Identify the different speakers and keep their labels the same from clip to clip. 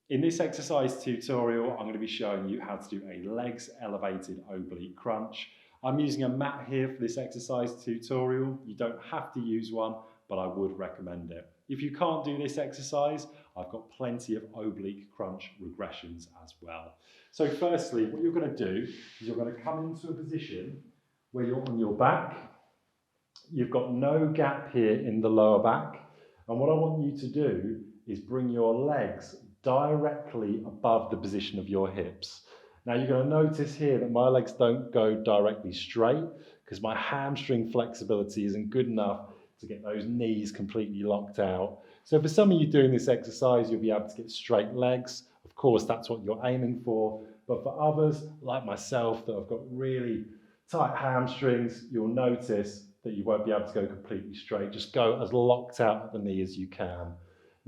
Speaker 1: In this exercise tutorial, I'm going to be showing you how to do a legs elevated oblique crunch. I'm using a mat here for this exercise tutorial. You don't have to use one, but I would recommend it. If you can't do this exercise, I've got plenty of oblique crunch regressions as well. So firstly, what you're going to do is you're going to come into a position where you're on your back. You've got no gap here in the lower back. And what I want you to do is bring your legs directly above the position of your hips. Now you're going to notice here that my legs don't go directly straight because my hamstring flexibility isn't good enough to get those knees completely locked out. So for some of you doing this exercise, you'll be able to get straight legs. Of course, that's what you're aiming for. But for others, like myself, that have got really tight hamstrings, you'll notice that you won't be able to go completely straight. Just go as locked out at the knee as you can.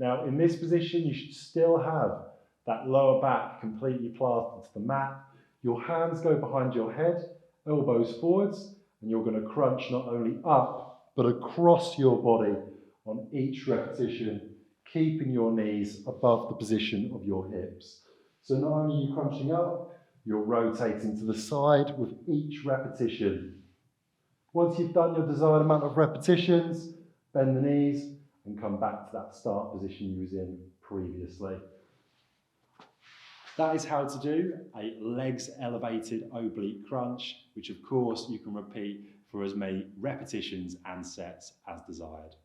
Speaker 1: Now, in this position, you should still have that lower back completely plastered to the mat. Your hands go behind your head, elbows forwards, and you're going to crunch not only up, but across your body on each repetition, keeping your knees above the position of your hips. So not only are you crunching up, you're rotating to the side with each repetition. Once you've done your desired amount of repetitions, bend the knees and come back to that start position you was in previously. That is how to do a legs elevated oblique crunch, which of course you can repeat for as many repetitions and sets as desired.